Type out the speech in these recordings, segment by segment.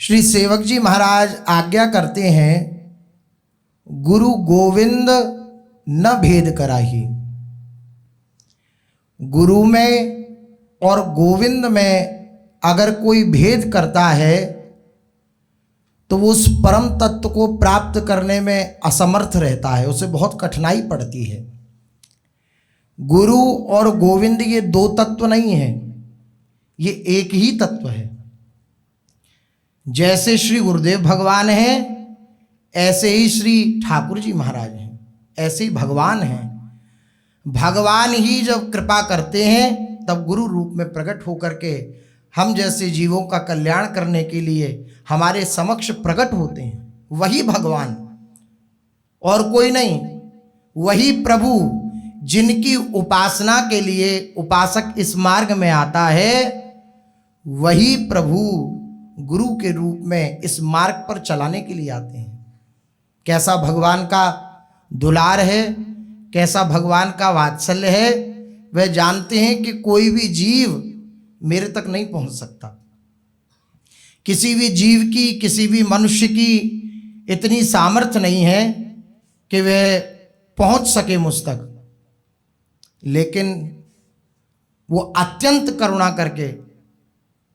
श्री सेवक जी महाराज आज्ञा करते हैं, गुरु गोविंद न भेद कराही। गुरु में और गोविंद में अगर कोई भेद करता है तो वो उस परम तत्व को प्राप्त करने में असमर्थ रहता है, उसे बहुत कठिनाई पड़ती है। गुरु और गोविंद ये दो तत्व नहीं है, ये एक ही तत्व है। जैसे श्री गुरुदेव भगवान हैं, ऐसे ही श्री ठाकुर जी महाराज हैं, ऐसे ही भगवान हैं। भगवान ही जब कृपा करते हैं तब गुरु रूप में प्रकट होकर के हम जैसे जीवों का कल्याण करने के लिए हमारे समक्ष प्रकट होते हैं। वही भगवान और कोई नहीं, वही प्रभु जिनकी उपासना के लिए उपासक इस मार्ग में आता है, वही प्रभु गुरु के रूप में इस मार्ग पर चलाने के लिए आते हैं। कैसा भगवान का दुलार है, कैसा भगवान का वात्सल्य है, वह जानते हैं कि कोई भी जीव मेरे तक नहीं पहुंच सकता। किसी भी जीव की, किसी भी मनुष्य की इतनी सामर्थ्य नहीं है कि वह पहुंच सके मुझ तक, लेकिन वो अत्यंत करुणा करके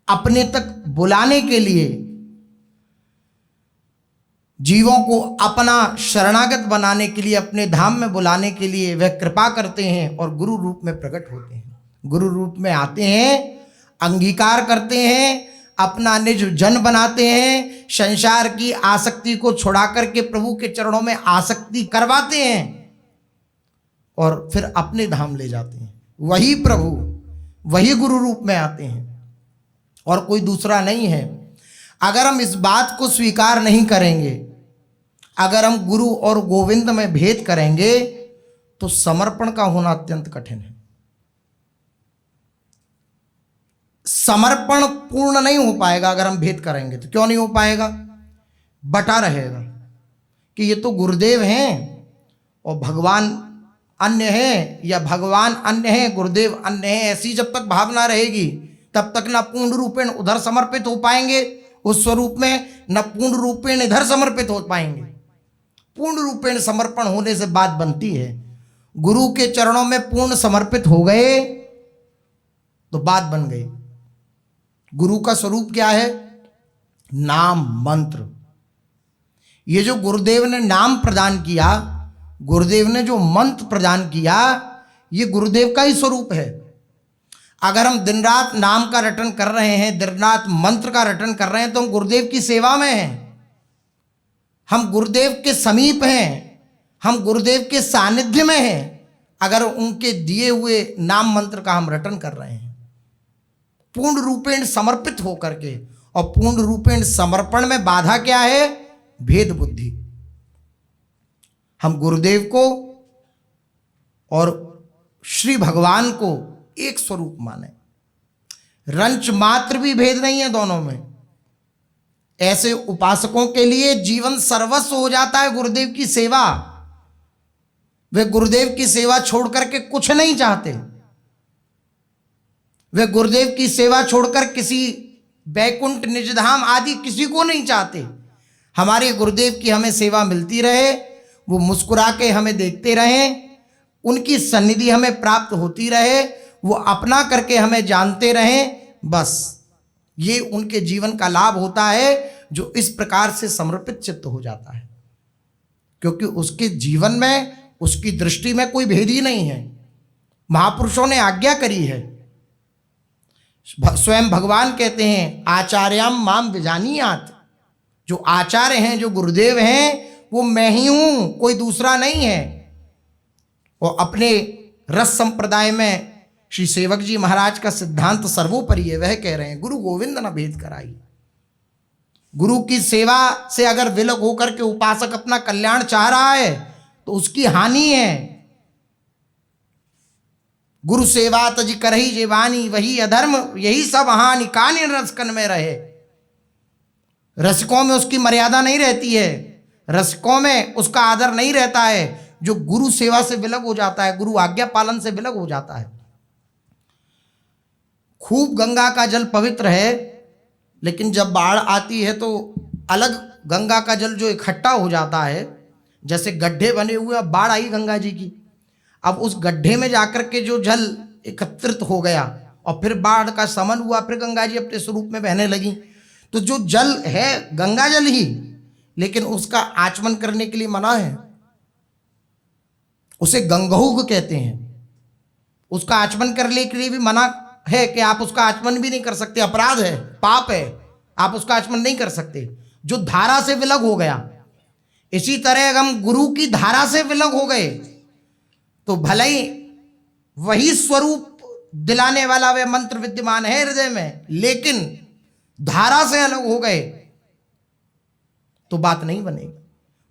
अपने तक बुलाने के लिए, जीवों को अपना शरणागत बनाने के लिए, अपने धाम में बुलाने के लिए वह कृपा करते हैं और गुरु रूप में प्रकट होते हैं। गुरु रूप में आते हैं, अंगीकार करते हैं, अपना निज जन बनाते हैं, संसार की आसक्ति को छुड़ा करके प्रभु के चरणों में आसक्ति करवाते हैं और फिर अपने धाम ले जाते हैं। वही प्रभु, वही गुरु रूप में आते हैं और कोई दूसरा नहीं है। अगर हम इस बात को स्वीकार नहीं करेंगे, अगर हम गुरु और गोविंद में भेद करेंगे तो समर्पण का होना अत्यंत कठिन है। समर्पण पूर्ण नहीं हो पाएगा अगर हम भेद करेंगे तो। क्यों नहीं हो पाएगा? बटा रहेगा कि ये तो गुरुदेव हैं और भगवान अन्य है, या भगवान अन्य है गुरुदेव अन्य है। ऐसी जब तक भावना रहेगी तब तक ना पूर्ण रूपेण उधर समर्पित हो पाएंगे उस स्वरूप में, न पूर्ण रूपेण इधर समर्पित हो पाएंगे। पूर्ण रूपेण समर्पण होने से बात बनती है। गुरु के चरणों में पूर्ण समर्पित हो गए तो बात बन गई। गुरु का स्वरूप क्या है? नाम मंत्र। ये जो गुरुदेव ने नाम प्रदान किया, गुरुदेव ने जो मंत्र प्रदान किया, ये गुरुदेव का ही स्वरूप है। अगर हम दिन रात नाम का रटन कर रहे हैं, दिन रात मंत्र का रटन कर रहे हैं, तो हम गुरुदेव की सेवा में हैं, हम गुरुदेव के समीप हैं, हम गुरुदेव के सानिध्य में हैं। अगर उनके दिए हुए नाम मंत्र का हम रटन कर रहे हैं पूर्ण रूपेण समर्पित होकर के। और पूर्ण रूपेण समर्पण में बाधा क्या है? भेद बुद्धि। हम गुरुदेव को और श्री भगवान को एक स्वरूप माने, रंच मात्र भी भेद नहीं है दोनों में। ऐसे उपासकों के लिए जीवन सर्वस्व हो जाता है गुरुदेव की सेवा। वे गुरुदेव की सेवा छोड़ करके कुछ नहीं चाहते। वे गुरुदेव की सेवा छोड़कर किसी बैकुंठ निजधाम आदि किसी को नहीं चाहते। हमारे गुरुदेव की हमें सेवा मिलती रहे, वो मुस्कुरा के हमें देखते रहें, उनकी सन्निधि हमें प्राप्त होती रहे, वो अपना करके हमें जानते रहें, बस ये उनके जीवन का लाभ होता है जो इस प्रकार से समर्पित चित्त हो जाता है। क्योंकि उसके जीवन में, उसकी दृष्टि में कोई भेद ही नहीं है। महापुरुषों ने आज्ञा करी है, स्वयं भगवान कहते हैं आचार्याम माम विजानीयात। जो आचार्य हैं, जो गुरुदेव हैं, वो मैं ही हूं, कोई दूसरा नहीं है। और अपने रस संप्रदाय में श्री सेवक जी महाराज का सिद्धांत सर्वोपरि है। वह कह रहे हैं गुरु गोविंद न भेद कराई। गुरु की सेवा से अगर विलग होकर के उपासक अपना कल्याण चाह रहा है तो उसकी हानि है। गुरु सेवा तज करही जेवानी, वही अधर्म यही सब हानि, कानि रसकन में रहे। रसिकों में उसकी मर्यादा नहीं रहती है, रसिकों में उसका आदर नहीं रहता है। जो गुरु सेवा से विलग हो जाता है, गुरु आज्ञा पालन से विलग हो जाता है। खूब गंगा का जल पवित्र है, लेकिन जब बाढ़ आती है तो अलग गंगा का जल जो इकट्ठा हो जाता है, जैसे गड्ढे बने हुए, अब बाढ़ आई गंगा जी की, अब उस गड्ढे में जाकर के जो जल एकत्रित हो गया और फिर बाढ़ का समन हुआ, फिर गंगा जी अपने स्वरूप में बहने लगी। तो जो जल है गंगा जल ही, लेकिन उसका आचमन करने के लिए मना है, उसे गंगहुक कहते हैं। उसका आचमन करने के लिए भी मना है कि आप उसका आचमन भी नहीं कर सकते, अपराध है, पाप है, आप उसका आचमन नहीं कर सकते, जो धारा से विलग हो गया। इसी तरह हम गुरु की धारा से विलग हो गए तो भले ही वही स्वरूप दिलाने वाला वह मंत्र विद्यमान है हृदय में, लेकिन धारा से अलग हो गए तो बात नहीं बनेगी।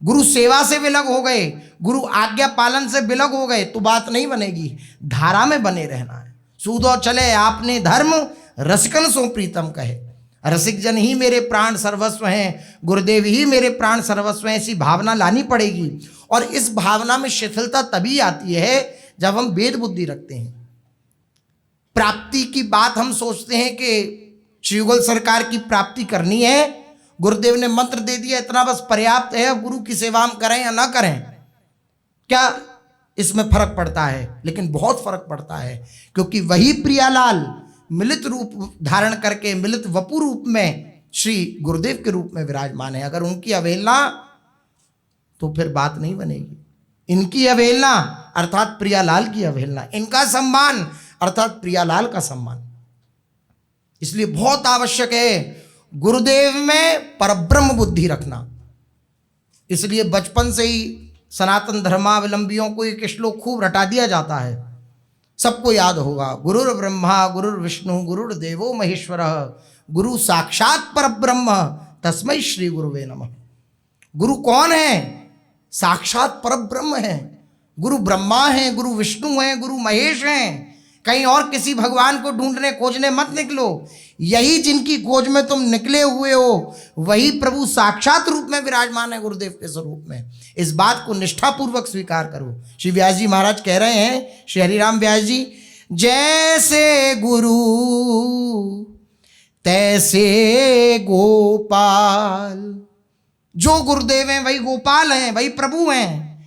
गुरु सेवा से विलग हो गए, गुरु आज्ञा पालन से विलग हो गए तो बात नहीं बनेगी। धारा में बने रहना है। सूदो चले आपने धर्म, रसिकन सो प्रीतम कहे। रसिक जन ही मेरे प्राण सर्वस्व हैं, गुरुदेव ही मेरे प्राण सर्वस्व हैं, ऐसी भावना लानी पड़ेगी। और इस भावना में शिथिलता तभी आती है जब हम वेद बुद्धि रखते हैं। प्राप्ति की बात हम सोचते हैं कि श्री युगल सरकार की प्राप्ति करनी है, गुरुदेव ने मंत्र दे दिया, इतना बस पर्याप्त है, अब गुरु की सेवा हम करें या ना करें, क्या इसमें फर्क पड़ता है? लेकिन बहुत फर्क पड़ता है, क्योंकि वही प्रियालाल मिलित रूप धारण करके मिलित वपु रूप में श्री गुरुदेव के रूप में विराजमान है। अगर उनकी अवहेलना तो फिर बात नहीं बनेगी। इनकी अवहेलना अर्थात प्रियालाल की अवहेलना, इनका सम्मान अर्थात प्रियालाल का सम्मान। इसलिए बहुत आवश्यक है गुरुदेव में परब्रह्म बुद्धि रखना। इसलिए बचपन से ही सनातन धर्मावलंबियों को एक श्लोक खूब रटा दिया जाता है, सबको याद होगा, गुरुर ब्रह्मा गुरुर विष्णु गुरुर्देवो महेश्वर गुरु साक्षात परब्रह्म तस्मै श्री गुरुवे नमः। गुरु कौन है? साक्षात परब्रह्म है। गुरु ब्रह्मा है, गुरु विष्णु है, गुरु महेश हैं। कहीं और किसी भगवान को ढूंढने खोजने मत निकलो, यही जिनकी खोज में तुम निकले हुए हो वही प्रभु साक्षात रूप में विराजमान है गुरुदेव के स्वरूप में। इस बात को निष्ठापूर्वक स्वीकार करो। श्री व्यास जी महाराज कह रहे हैं, श्री हरिराम व्यास जी, जैसे गुरु तैसे गोपाल। जो गुरुदेव हैं वही गोपाल हैं, वही प्रभु हैं।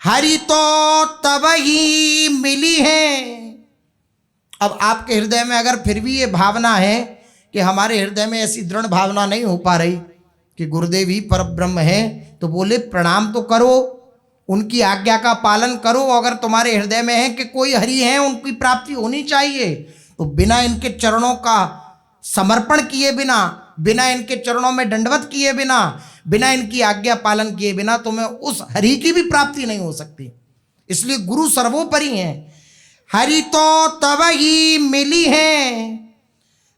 हरि तो तब ही मिली है। अब आपके हृदय में अगर फिर भी ये भावना है कि हमारे हृदय में ऐसी दृढ़ भावना नहीं हो पा रही कि गुरुदेव ही परब्रह्म है, तो बोले प्रणाम तो करो, उनकी आज्ञा का पालन करो। अगर तुम्हारे हृदय में है कि कोई हरि है, उनकी प्राप्ति होनी चाहिए, तो बिना इनके चरणों का समर्पण किए बिना, बिना इनके चरणों में दंडवत किए बिना, बिना इनकी आज्ञा पालन किए बिना तुम्हें उस हरि की भी प्राप्ति नहीं हो सकती। इसलिए गुरु सर्वोपरि हैं। हरि तो तब ही मिली है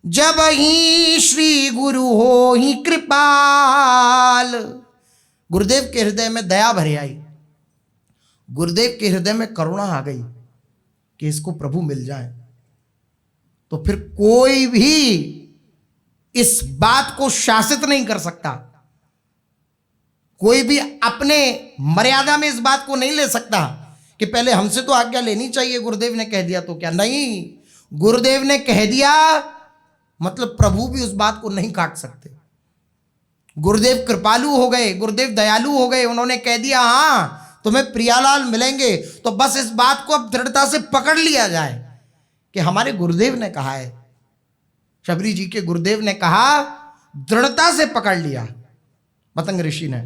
जब ही श्री गुरु हो ही कृपाल। गुरुदेव के हृदय में दया भरी आई, गुरुदेव के हृदय में करुणा आ गई कि इसको प्रभु मिल जाए, तो फिर कोई भी इस बात को शासित नहीं कर सकता, कोई भी अपने मर्यादा में इस बात को नहीं ले सकता कि पहले हमसे तो आज्ञा लेनी चाहिए, गुरुदेव ने कह दिया तो क्या। नहीं, गुरुदेव ने कह दिया मतलब प्रभु भी उस बात को नहीं काट सकते। गुरुदेव कृपालु हो गए, गुरुदेव दयालु हो गए, उन्होंने कह दिया हाँ तुम्हें प्रियालाल मिलेंगे, तो बस इस बात को अब दृढ़ता से पकड़ लिया जाए कि हमारे गुरुदेव ने कहा है। शबरी जी के गुरुदेव ने कहा, दृढ़ता से पकड़ लिया मतंग ऋषि ने।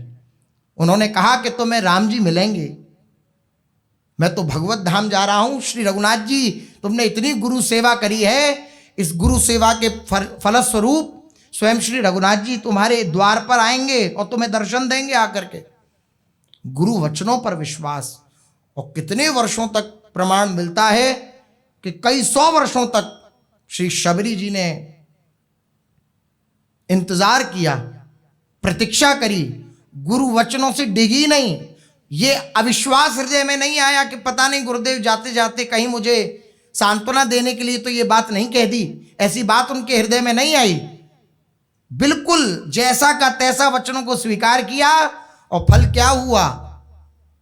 उन्होंने कहा कि तुम्हें राम जी मिलेंगे, मैं तो भगवत धाम जा रहा हूं। श्री रघुनाथ जी, तुमने इतनी गुरु सेवा करी है, इस गुरु सेवा के फलस्वरूप स्वयं श्री रघुनाथ जी तुम्हारे द्वार पर आएंगे और तुम्हें दर्शन देंगे आकर के। गुरु वचनों पर विश्वास, और कितने वर्षों तक प्रमाण मिलता है कि कई सौ वर्षों तक श्री शबरी जी ने इंतजार किया, प्रतीक्षा करी, गुरु वचनों से डिगी नहीं। ये अविश्वास हृदय में नहीं आया कि पता नहीं गुरुदेव जाते जाते कहीं मुझे सांत्वना देने के लिए तो ये बात नहीं कह दी, ऐसी बात उनके हृदय में नहीं आई। बिल्कुल जैसा का तैसा वचनों को स्वीकार किया, और फल क्या हुआ?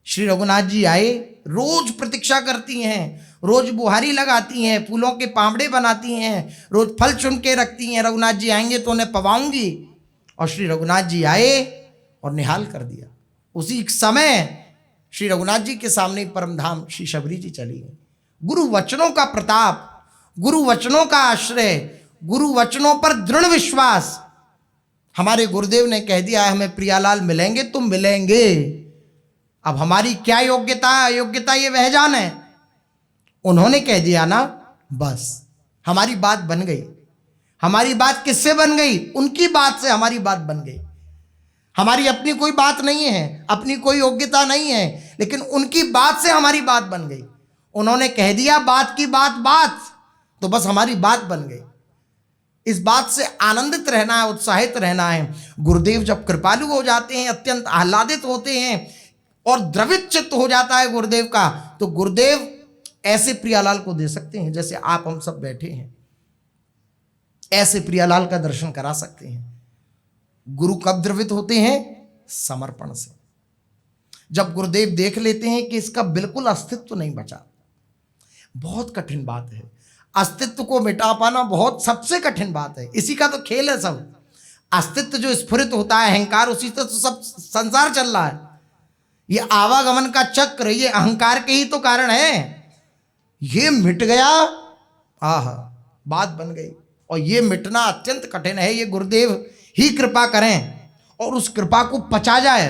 श्री रघुनाथ जी आए, रोज प्रतीक्षा करती हैं, रोज बुहारी लगाती हैं, फूलों के पावड़े बनाती हैं, रोज फल चुन के रखती हैं, रघुनाथ जी आएंगे तो उन्हें पवाऊंगी। और श्री रघुनाथ जी आए और निहाल कर दिया। उसी समय श्री रघुनाथ जी के सामने परमधाम श्री शबरी जी चली गई। गुरु वचनों का प्रताप, गुरु वचनों का आश्रय, गुरु वचनों पर दृढ़ विश्वास। हमारे गुरुदेव ने कह दिया हमें प्रियालाल मिलेंगे तो मिलेंगे। अब हमारी क्या योग्यता अयोग्यता ये वह जाने। उन्होंने कह दिया ना, बस हमारी बात बन गई। हमारी बात किससे बन गई? उनकी बात से हमारी बात बन गई। हमारी अपनी कोई बात नहीं है, अपनी कोई योग्यता नहीं है, लेकिन उनकी बात से हमारी बात बन गई। उन्होंने कह दिया बात की बात, तो बस हमारी बात बन गई। इस बात से आनंदित रहना है, उत्साहित रहना है। गुरुदेव जब कृपालु हो जाते हैं, अत्यंत आह्लादित होते हैं और द्रवित चित्त हो जाता है गुरुदेव का, तो गुरुदेव ऐसे प्रियालाल को दे सकते हैं जैसे आप हम सब बैठे हैं। ऐसे प्रियालाल का दर्शन करा सकते हैं। गुरु कब द्रवित होते हैं? समर्पण से। जब गुरुदेव देख लेते हैं कि इसका बिल्कुल अस्तित्व नहीं बचा। बहुत कठिन बात है, अस्तित्व को मिटा पाना बहुत सबसे कठिन बात है। इसी का तो खेल है सब। अस्तित्व जो स्फुरित होता है, अहंकार, उसी से तो सब संसार चल रहा है। ये आवागमन का चक्र, ये अहंकार के ही तो कारण है। ये मिट गया, आह, बात बन गई। और ये मिटना अत्यंत कठिन है। ये गुरुदेव ही कृपा करें और उस कृपा को पचा जाए,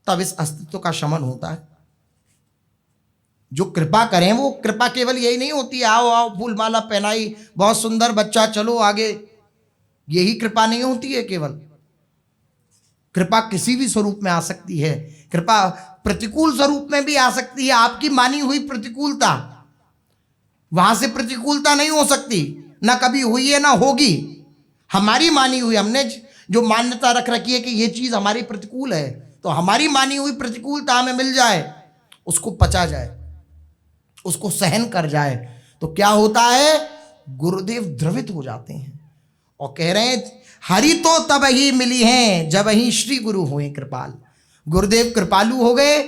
तब इस अस्तित्व का शमन होता है। जो कृपा करें, वो कृपा केवल यही नहीं होती आओ आओ फूल माला पहनाई, बहुत सुंदर बच्चा, चलो आगे, यही कृपा नहीं होती है। केवल कृपा किसी भी स्वरूप में आ सकती है। कृपा प्रतिकूल स्वरूप में भी आ सकती है। आपकी मानी हुई प्रतिकूलता, वहां से प्रतिकूलता नहीं हो सकती, ना कभी हुई है ना होगी। हमारी मानी हुई, हमने जो मान्यता रख रखी है कि ये चीज हमारी प्रतिकूल है, तो हमारी मानी हुई प्रतिकूलता हमें मिल जाए, उसको पचा जाए, उसको सहन कर जाए, तो क्या होता है? गुरुदेव द्रवित हो जाते हैं और कह रहे हैं हरि तो तब ही मिली हैं जब ही श्री गुरु हुए कृपाल। गुरुदेव कृपालु हो गए,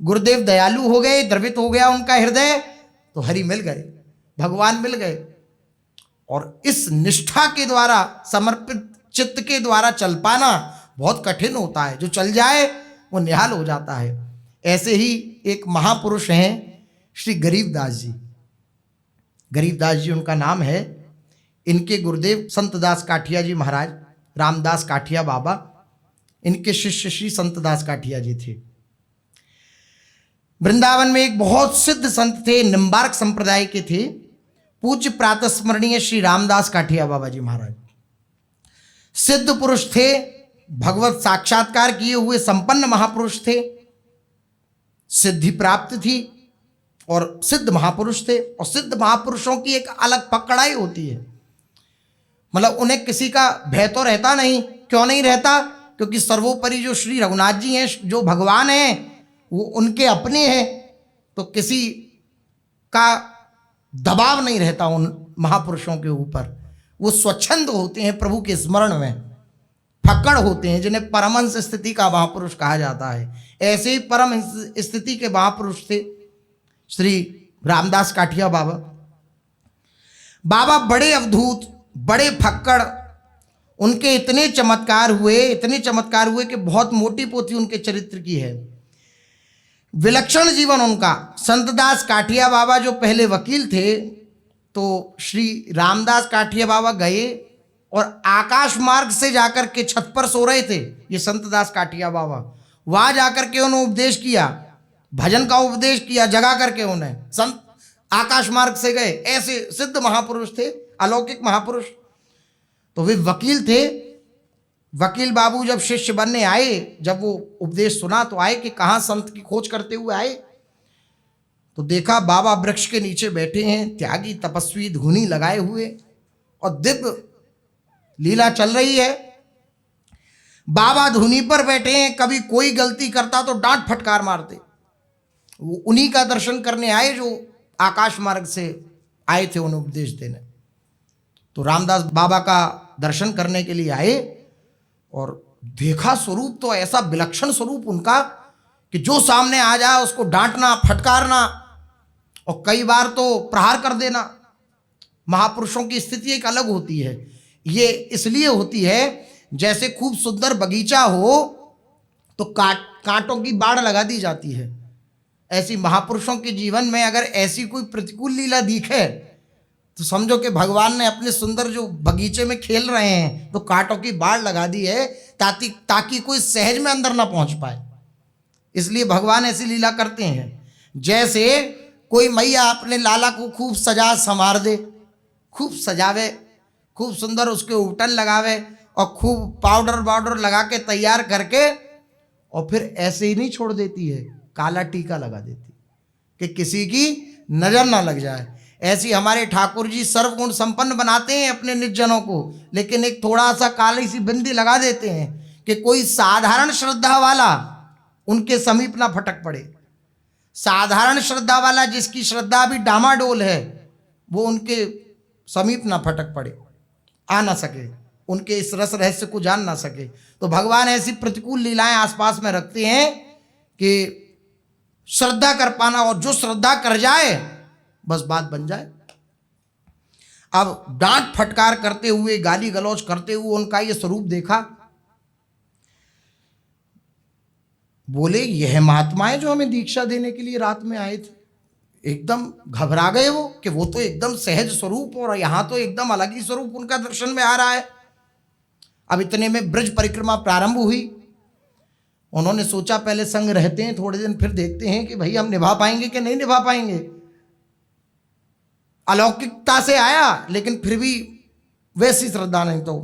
गुरुदेव दयालु हो गए, द्रवित हो गया उनका हृदय, तो हरि मिल गए, भगवान मिल गए। और इस निष्ठा के द्वारा, समर्पित चित्त के द्वारा चल पाना बहुत कठिन होता है। जो चल जाए वो निहाल हो जाता है। ऐसे ही एक महापुरुष हैं श्री गरीबदास जी। गरीबदास जी उनका नाम है। इनके गुरुदेव संतदास काठिया जी महाराज, रामदास काठिया बाबा, इनके शिष्य श्री संतदास काठिया जी थे। वृंदावन में एक बहुत सिद्ध संत थे, निम्बार्क संप्रदाय के थे, पूज्य प्रातस्मरणीय श्री रामदास काठिया बाबा जी महाराज। सिद्ध पुरुष थे, भगवत साक्षात्कार किए हुए संपन्न महापुरुष थे, सिद्धि प्राप्त थी और सिद्ध महापुरुष थे। और सिद्ध महापुरुषों की एक अलग पकड़ाई होती है, मतलब उन्हें किसी का भय तो रहता नहीं। क्यों नहीं रहता? क्योंकि सर्वोपरि जो श्री रघुनाथ जी हैं, जो भगवान हैं, वो उनके अपने हैं, तो किसी का दबाव नहीं रहता उन महापुरुषों के ऊपर। वो स्वच्छंद होते हैं प्रभु के स्मरण में, फक्कड़ होते हैं, जिन्हें परमहंस स्थिति का महापुरुष कहा जाता है। ऐसे ही परम स्थिति के महापुरुष थे श्री रामदास काठिया बाबा। बाबा बड़े अवधूत, बड़े फक्कड़, उनके इतने चमत्कार हुए कि बहुत मोटी पोथी उनके चरित्र की है। विलक्षण जीवन उनका। संतदास काठिया बाबा जो पहले वकील थे, तो श्री रामदास काठिया बाबा गए और आकाश मार्ग से जाकर के छत पर सो रहे थे ये संतदास काठिया बाबा। वहां जाकर के उन्होंने उपदेश किया, भजन का उपदेश किया, जगा करके उन्हें संत आकाश मार्ग से गए। ऐसे सिद्ध महापुरुष थे, अलौकिक महापुरुष। तो वे वकील थे। वकील बाबू जब शिष्य बनने आए, जब वो उपदेश सुना तो आए कि कहाँ संत की खोज करते हुए आए, तो देखा बाबा वृक्ष के नीचे बैठे हैं, त्यागी तपस्वी, धुनी लगाए हुए, और दिव्य लीला चल रही है। बाबा धुनी पर बैठे हैं, कभी कोई गलती करता तो डांट फटकार मारते। वो उन्हीं का दर्शन करने आए जो आकाश मार्ग से आए थे उन्हें उपदेश देने। तो रामदास बाबा का दर्शन करने के लिए आए और देखा स्वरूप तो ऐसा विलक्षण स्वरूप उनका कि जो सामने आ जाए उसको डांटना, फटकारना, और कई बार तो प्रहार कर देना। महापुरुषों की स्थिति एक अलग होती है। ये इसलिए होती है, जैसे खूब सुंदर बगीचा हो तो कांटों की बाढ़ लगा दी जाती है। ऐसी महापुरुषों के जीवन में अगर ऐसी कोई प्रतिकूल लीला दिखे तो समझो कि भगवान ने अपने सुंदर जो बगीचे में खेल रहे हैं तो कांटों की बाढ़ लगा दी है, ताकि कोई सहज में अंदर ना पहुंच पाए। इसलिए भगवान ऐसी लीला करते हैं। जैसे कोई मैया अपने लाला को खूब सजा संवार दे, खूब सजावे, खूब सुंदर उसके उबटन लगावे और खूब पाउडर वाउडर लगा के तैयार करके, और फिर ऐसे ही नहीं छोड़ देती है, काला टीका लगा देती कि किसी की नजर ना लग जाए। ऐसी हमारे ठाकुर जी सर्वगुण संपन्न बनाते हैं अपने निजजनों को, लेकिन एक थोड़ा सा काली सी बिंदी लगा देते हैं कि कोई साधारण श्रद्धा वाला उनके समीप ना फटक पड़े। साधारण श्रद्धा वाला जिसकी श्रद्धा भी डामाडोल है वो उनके समीप ना फटक पड़े, आ ना सके, उनके इस रस रहस्य को जान ना सके। तो भगवान ऐसी प्रतिकूल लीलाएं आसपास में रखते हैं कि श्रद्धा कर पाना, और जो श्रद्धा कर जाए बस बात बन जाए। अब डांट फटकार करते हुए, गाली गलौज करते हुए उनका ये स्वरूप देखा, बोले यह महात्माएं जो हमें दीक्षा देने के लिए रात में आए थे, एकदम घबरा गए वो कि वो तो एकदम सहज स्वरूप और यहाँ तो एकदम अलग ही स्वरूप उनका दर्शन में आ रहा है। अब इतने में ब्रज परिक्रमा प्रारंभ हुई। उन्होंने सोचा पहले संग रहते हैं थोड़े दिन, फिर देखते हैं कि भाई हम निभा पाएंगे कि नहीं निभा पाएंगे। अलौकिकता से आया लेकिन फिर भी वैसी श्रद्धा नहीं। तो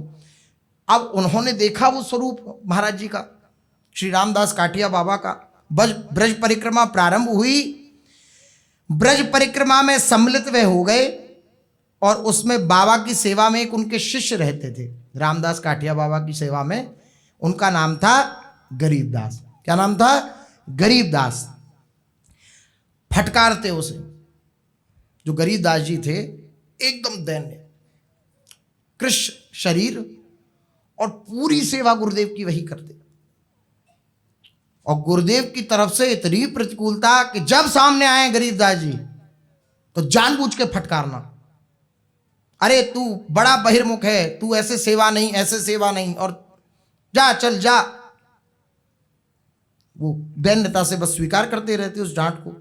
अब उन्होंने देखा वो स्वरूप महाराज जी का, श्री रामदास काठिया बाबा का। ब्रज परिक्रमा प्रारंभ हुई, ब्रज परिक्रमा में सम्मिलित वे हो गए और उसमें बाबा की सेवा में एक उनके शिष्य रहते थे, रामदास काठिया बाबा की सेवा में। उनका नाम था गरीबदास। क्या नाम था? गरीबदास। फटकारते उसे, जो गरीबदास जी थे एकदम दैन्य कृष्ण शरीर, और पूरी सेवा गुरुदेव की वही करते। और गुरुदेव की तरफ से इतनी प्रतिकूलता कि जब सामने आए गरीबदास जी तो जानबूझ के फटकारना, अरे तू बड़ा बहिर्मुख है, तू ऐसे सेवा नहीं, ऐसे सेवा नहीं, और जा चल जा। वो दैन्यता से बस स्वीकार करते रहते उस डांट को।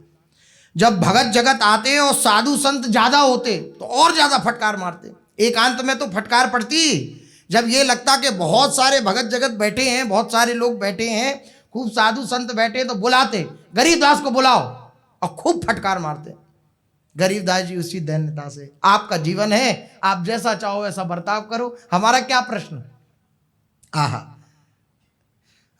जब भगत जगत आते और साधु संत ज्यादा होते तो और ज्यादा फटकार मारते। एकांत में तो फटकार पड़ती, जब ये लगता कि बहुत सारे भगत जगत बैठे हैं, बहुत सारे लोग बैठे हैं, खूब साधु संत बैठे, तो बुलाते गरीबदास को बुलाओ और खूब फटकार मारते। गरीबदास जी उसी दैन्यता से, आपका जीवन है, आप जैसा चाहो ऐसा बर्ताव करो, हमारा क्या प्रश्न। आहा,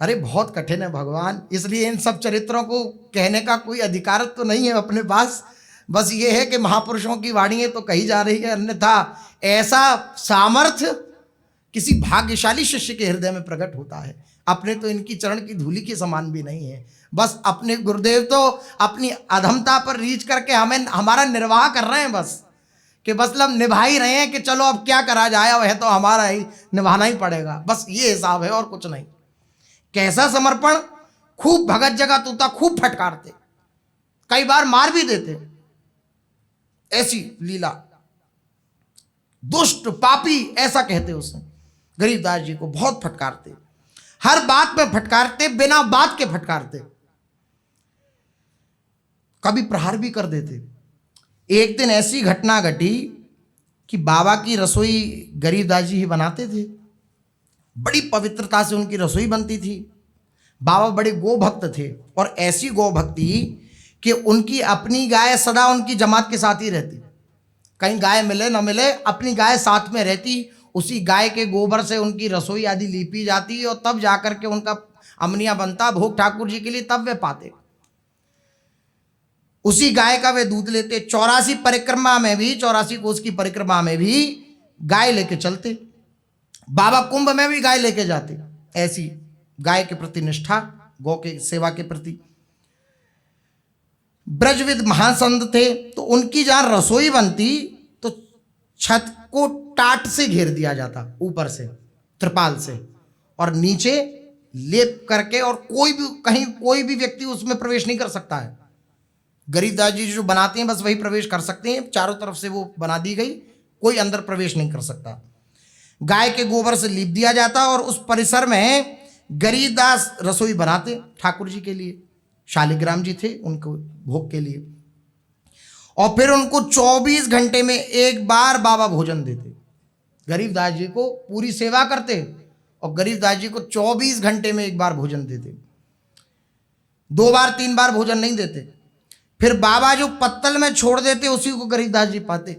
अरे बहुत कठिन है भगवान। इसलिए इन सब चरित्रों को कहने का कोई अधिकार तो नहीं है अपने पास। बस ये है कि महापुरुषों की वाणियां तो कही जा रही है, अन्यथा ऐसा सामर्थ्य किसी भाग्यशाली शिष्य के हृदय में प्रकट होता है। अपने तो इनकी चरण की धूलि के समान भी नहीं है। बस अपने गुरुदेव तो अपनी अधमता पर रीच करके हमें हमारा निर्वाह कर रहे हैं, बस कि मतलब निभा ही रहे हैं कि चलो अब क्या करा जाए, वह तो हमारा ही निभाना ही पड़ेगा, बस ये हिसाब है और कुछ नहीं। कैसा समर्पण, खूब भगत जगत होता, खूब फटकारते, कई बार मार भी देते। ऐसी लीला, दुष्ट पापी ऐसा कहते उसे। गरीबदास जी को बहुत फटकारते, हर बात में फटकारते, बिना बात के फटकारते, कभी प्रहार भी कर देते। एक दिन ऐसी घटना घटी कि बाबा की रसोई गरीबदास जी ही बनाते थे, बड़ी पवित्रता से उनकी रसोई बनती थी। बाबा बड़े गो भक्त थे, और ऐसी गो भक्ति कि उनकी अपनी गाय सदा उनकी जमात के साथ ही रहती। कहीं गाय मिले न मिले, अपनी गाय साथ में रहती। उसी गाय के गोबर से उनकी रसोई आदि लीपी जाती और तब जाकर के उनका अमनिया बनता भोग ठाकुर जी के लिए, तब वे पाते। उसी गाय का वे दूध लेते। 84 परिक्रमा में भी, 84 कोस की परिक्रमा में भी गाय लेके चलते। बाबा कुंभ में भी गाय लेके जाते। ऐसी गाय के प्रति निष्ठा, गौ के सेवा के प्रति। ब्रजविद महासंत थे, तो उनकी जहां रसोई बनती तो छत को टाट से घेर दिया जाता, ऊपर से त्रिपाल से, और नीचे लेप करके, और कोई भी कहीं कोई भी व्यक्ति उसमें प्रवेश नहीं कर सकता है। गरीबदास जी जो बनाते हैं बस वही प्रवेश कर सकते हैं, चारों तरफ से वो बना दी गई, कोई अंदर प्रवेश नहीं कर सकता। गाय के गोबर से लीप दिया जाता और उस परिसर में गरीबदास रसोई बनाते ठाकुर जी के लिए, शालिग्राम जी थे उनको भोग के लिए, और फिर उनको 24 घंटे में एक बार बाबा भोजन देते। गरीबदास जी को पूरी सेवा करते और गरीबदास जी को 24 घंटे में एक बार भोजन देते, 2 बार 3 बार भोजन नहीं देते। फिर बाबा जो पत्तल में छोड़ देते उसी को गरीबदास जी पाते।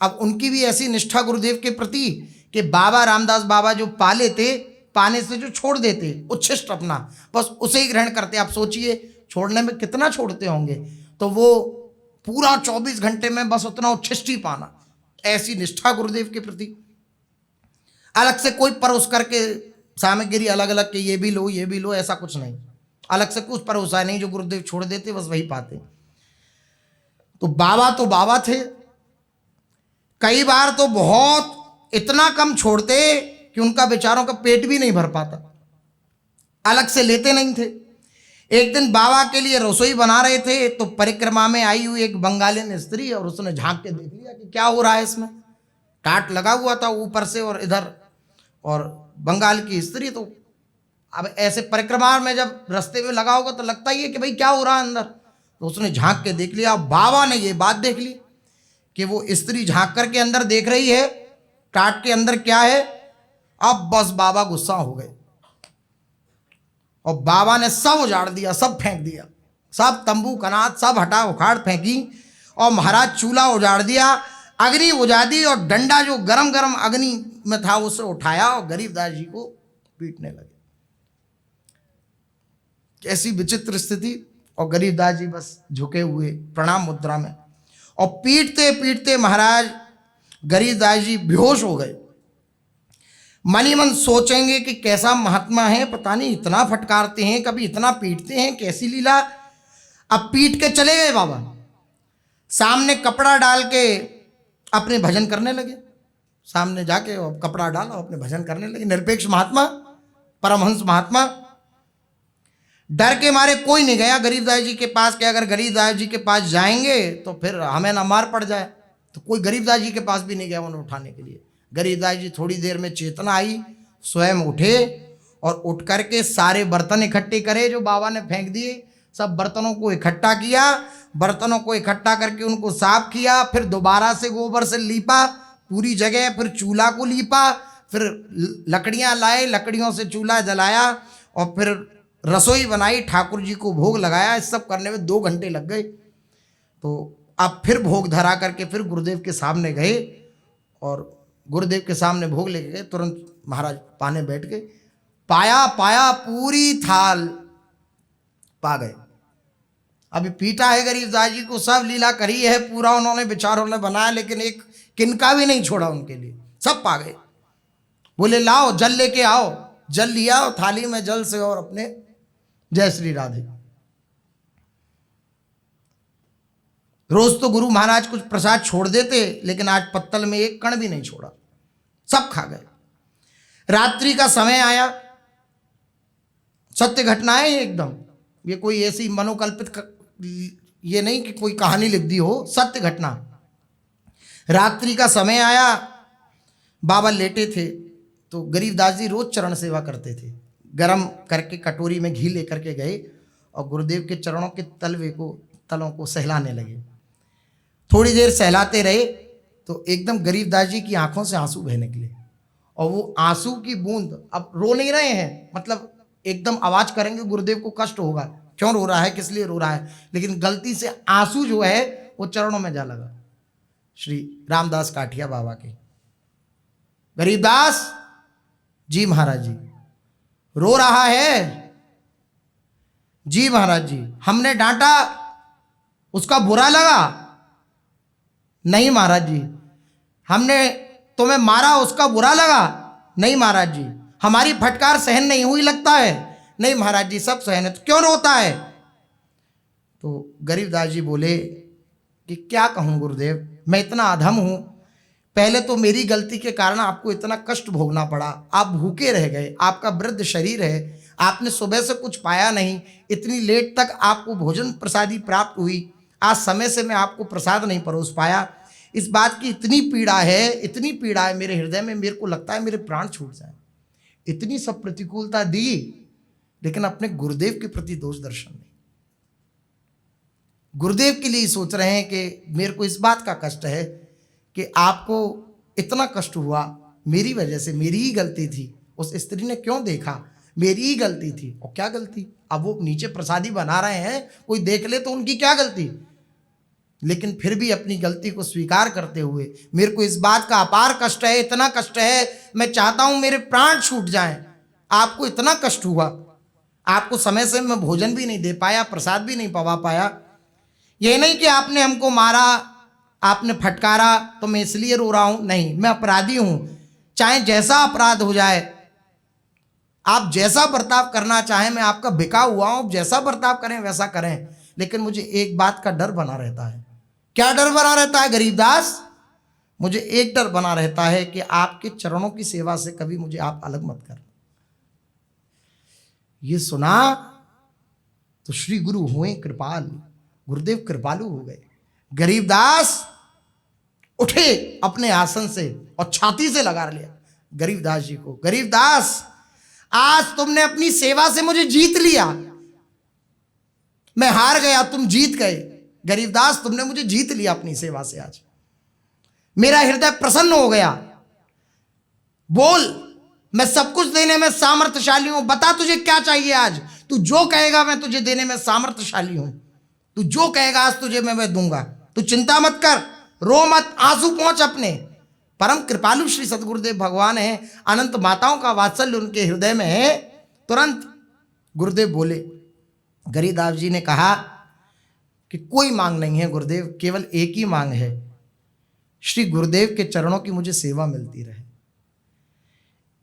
अब उनकी भी ऐसी निष्ठा गुरुदेव के प्रति कि बाबा रामदास बाबा जो पा लेते, पाने से जो छोड़ देते उच्छिष्ट अपना, बस उसे ही ग्रहण करते। आप सोचिए छोड़ने में कितना छोड़ते होंगे, तो वो पूरा 24 घंटे में बस उतना उच्छिष्ट ही पाना, ऐसी निष्ठा गुरुदेव के प्रति। अलग से कोई परोस करके सामग्री अलग अलग के ये भी लो ऐसा कुछ नहीं, अलग से कुछ परोसा नहीं, जो गुरुदेव छोड़ देते बस वही पाते। तो बाबा थे। कई बार तो बहुत इतना कम छोड़ते कि उनका बेचारों का पेट भी नहीं भर पाता, अलग से लेते नहीं थे। एक दिन बाबा के लिए रसोई बना रहे थे तो परिक्रमा में आई हुई एक बंगाली स्त्री, और उसने झांक के देख लिया कि क्या हो रहा है इसमें। टाट लगा हुआ था ऊपर से और इधर, और बंगाल की स्त्री, तो अब ऐसे परिक्रमा में जब रास्ते में लगा होगा तो लगता ही है कि भाई क्या हो रहा है अंदर। तो उसने झांक के देख लिया। बाबा ने ये बात देख ली कि वो स्त्री झांक करके अंदर देख रही है टाट के अंदर क्या है। अब बस बाबा गुस्सा हो गए और बाबा ने सब उजाड़ दिया, सब फेंक दिया, सब तंबू कनात सब हटा उखाड़ फेंकी, और महाराज चूल्हा उजाड़ दिया, अग्नि बुझा दी, और डंडा जो गरम गरम अग्नि में था उसे उठाया और गरीबदास जी को पीटने लगे। कैसी विचित्र स्थिति। और गरीबदास जी बस झुके हुए प्रणाम मुद्रा में, और पीटते पीटते महाराज गरीबदास जी बेहोश हो गए। मन ही मन सोचेंगे कि कैसा महात्मा है, पता नहीं इतना फटकारते हैं, कभी इतना पीटते हैं, कैसी लीला। अब पीट के चले गए बाबा, सामने कपड़ा डाल के अपने भजन करने लगे। सामने जाके और कपड़ा डाला अपने भजन करने लगे। निरपेक्ष महात्मा, परमहंस महात्मा। डर के मारे कोई नहीं गया गरीबदास जी के पास कि अगर गरीबदास जी के पास जाएंगे तो फिर हमें ना मार पड़ जाए, तो कोई गरीबदास जी के पास भी नहीं गया उन्हें उठाने के लिए। गरीबदास जी थोड़ी देर में चेतना आई, स्वयं उठे और उठ करके सारे बर्तन इकट्ठे करे जो बाबा ने फेंक दिए। सब बर्तनों को इकट्ठा किया, बर्तनों को इकट्ठा करके उनको साफ किया, फिर दोबारा से गोबर से लीपा पूरी जगह, फिर चूल्हा को लीपा, फिर लकड़ियाँ लाए, लकड़ियों से चूल्हा जलाया, और फिर रसोई बनाई, ठाकुर जी को भोग लगाया। इस सब करने में 2 घंटे लग गए। तो अब फिर भोग धरा करके फिर गुरुदेव के सामने गए, और गुरुदेव के सामने भोग लेके गए। तुरंत महाराज पाने बैठ गए, पाया पूरी थाल पा गए। अभी पीटा है गरीबदास जी को, सब लीला करी है, पूरा उन्होंने बेचारों ने बनाया, लेकिन एक किनका भी नहीं छोड़ा उनके लिए, सब पा गए। बोले लाओ जल लेके आओ, जल लिया और थाली में जल से, और अपने जय श्री राधे। रोज तो गुरु महाराज कुछ प्रसाद छोड़ देते, लेकिन आज पत्तल में एक कण भी नहीं छोड़ा, सब खा गए। रात्रि का समय आया, सत्य घटनाएं एकदम, ये कोई ऐसी मनोकल्पित ये नहीं कि कोई कहानी लिख दी हो, सत्य घटना। रात्रि का समय आया, बाबा लेटे थे, तो गरीबदास जी रोज चरण सेवा करते थे। गरम करके कटोरी में घी लेकर के गए और गुरुदेव के चरणों के तलों को सहलाने लगे। थोड़ी देर सहलाते रहे तो एकदम गरीबदास जी की आंखों से आंसू बहने निकले, और वो आंसू की बूंद, अब रो नहीं रहे हैं, मतलब एकदम आवाज करेंगे गुरुदेव को कष्ट होगा, क्यों रो रहा है, किस लिए रो रहा है, लेकिन गलती से आंसू जो है वो चरणों में जा लगा श्री रामदास काठिया बाबा के। गरीबदास जी महाराज जी रो रहा है। जी महाराज जी, हमने डांटा, उसका बुरा लगा? नहीं महाराज जी। हमने तुम्हें मारा, उसका बुरा लगा? नहीं महाराज जी। हमारी फटकार सहन नहीं हुई लगता है? नहीं महाराज जी, सब सहन है। तो क्यों रोता है? तो गरीबदास जी बोले कि क्या कहूँ गुरुदेव, मैं इतना अधम हूँ, पहले तो मेरी गलती के कारण आपको इतना कष्ट भोगना पड़ा, आप भूखे रह गए, आपका वृद्ध शरीर है, आपने सुबह से कुछ पाया नहीं, इतनी लेट तक आपको भोजन प्रसादी प्राप्त हुई, आज समय से मैं आपको प्रसाद नहीं परोस पाया, इस बात की इतनी पीड़ा है मेरे हृदय में, मेरे को लगता है मेरे प्राण छूट जाए। इतनी सब प्रतिकूलता दी, लेकिन अपने गुरुदेव के प्रति दोष दर्शन नहीं। गुरुदेव के लिए सोच रहे हैं कि मेरे को इस बात का कष्ट है कि आपको इतना कष्ट हुआ मेरी वजह से, मेरी ही गलती थी। उस स्त्री ने क्यों देखा, मेरी ही गलती थी। और क्या गलती, अब वो नीचे प्रसादी बना रहे हैं, कोई देख ले तो उनकी क्या गलती। लेकिन फिर भी अपनी गलती को स्वीकार करते हुए मेरे को इस बात का अपार कष्ट है, इतना कष्ट है, मैं चाहता हूं मेरे प्राण छूट जाएं। आपको इतना कष्ट हुआ, आपको समय से मैं भोजन भी नहीं दे पाया, प्रसाद भी नहीं पवा पाया। ये नहीं कि आपने हमको मारा, आपने फटकारा तो मैं इसलिए रो रहा हूं, नहीं, मैं अपराधी हूं। चाहे जैसा अपराध हो जाए, आप जैसा बर्ताव करना चाहें, मैं आपका बिका हुआ हूं, जैसा बर्ताव करें वैसा करें। लेकिन मुझे एक बात का डर बना रहता है। क्या डर बना रहता है गरीबदास? मुझे एक डर बना रहता है कि आपके चरणों की सेवा से कभी मुझे आप अलग मत कर। ये सुना तो श्री गुरु हुए कृपाल, गुरुदेव कृपालु हो गए। गरीबदास उठे अपने आसन से और छाती से लगा लिया गरीबदास जी को। गरीबदास, आज तुमने अपनी सेवा से मुझे जीत लिया। मैं हार गया, तुम जीत गए। गरीबदास, तुमने मुझे जीत लिया अपनी सेवा से। आज मेरा हृदय प्रसन्न हो गया। बोल, मैं सब कुछ देने में सामर्थ्यशाली हूं। बता तुझे क्या चाहिए आज। तू जो कहेगा मैं तुझे देने में सामर्थ्यशाली हूं। तू जो कहेगा आज तुझे मैं दूंगा। तू चिंता मत कर, रो मत, आंसू पहुंच अपने। परम कृपालु श्री सदगुरुदेव भगवान है, अनंत माताओं का वात्सल्य उनके हृदय में है। तुरंत गुरुदेव बोले। गरीबदास जी ने कहा कि कोई मांग नहीं है गुरुदेव, केवल एक ही मांग है, श्री गुरुदेव के चरणों की मुझे सेवा मिलती रहे।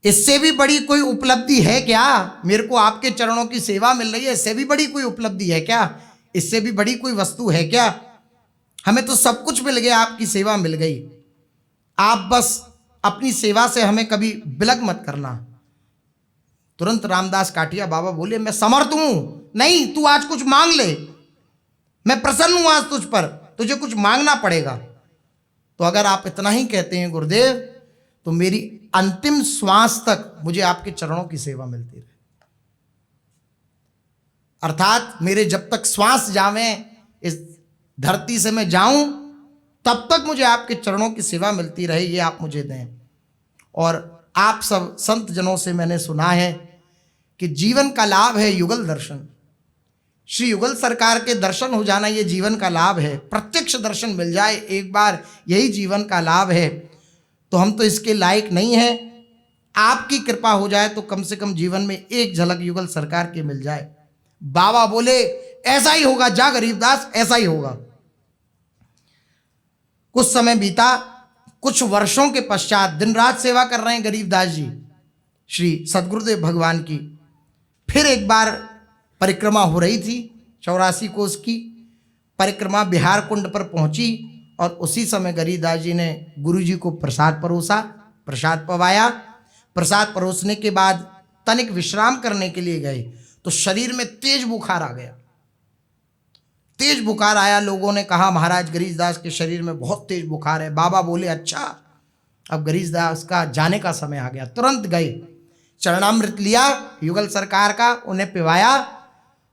इससे भी बड़ी कोई उपलब्धि है क्या? मेरे को आपके चरणों की सेवा मिल रही है, इससे भी बड़ी कोई उपलब्धि है क्या? इससे भी बड़ी कोई वस्तु है क्या? हमें तो सब कुछ मिल गया, आपकी सेवा मिल गई। आप बस अपनी सेवा से हमें कभी विलग मत करना। तुरंत रामदास काठिया बाबा बोले, मैं समर्थ हूं। नहीं, तू आज कुछ मांग ले, मैं प्रसन्न हूं आज तुझ पर, तुझे कुछ मांगना पड़ेगा। तो अगर आप इतना ही कहते हैं गुरुदेव, तो मेरी अंतिम श्वास तक मुझे आपके चरणों की सेवा मिलती रहे। अर्थात मेरे जब तक श्वास जावे इस धरती से मैं जाऊं, तब तक मुझे आपके चरणों की सेवा मिलती रहे, ये आप मुझे दें। और आप सब संत जनों से मैंने सुना है कि जीवन का लाभ है युगल दर्शन। श्री युगल सरकार के दर्शन हो जाना ये जीवन का लाभ है। प्रत्यक्ष दर्शन मिल जाए एक बार, यही जीवन का लाभ है। तो हम तो इसके लायक नहीं हैं। आपकी कृपा हो जाए तो कम से कम जीवन में एक झलक युगल सरकार की मिल जाए। बाबा बोले, ऐसा ही होगा, जा गरीबदास, ऐसा ही होगा। कुछ समय बीता, कुछ वर्षों के पश्चात दिन रात सेवा कर रहे हैं गरीबदास जी श्री सदगुरुदेव भगवान की। फिर एक बार परिक्रमा हो रही थी, 84 कोस की परिक्रमा बिहार कुंड पर पहुंची और उसी समय गरीबदास जी ने गुरु जी को प्रसाद परोसा, प्रसाद पवाया। प्रसाद परोसने के बाद तनिक विश्राम करने के लिए गए तो शरीर में तेज बुखार आ गया। तेज बुखार आया, लोगों ने कहा महाराज गरीबदास के शरीर में बहुत तेज बुखार है। बाबा बोले, अच्छा, अब गरीबदास का जाने का समय आ गया। तुरंत गए, चरणामृत लिया युगल सरकार का, उन्हें पिवाया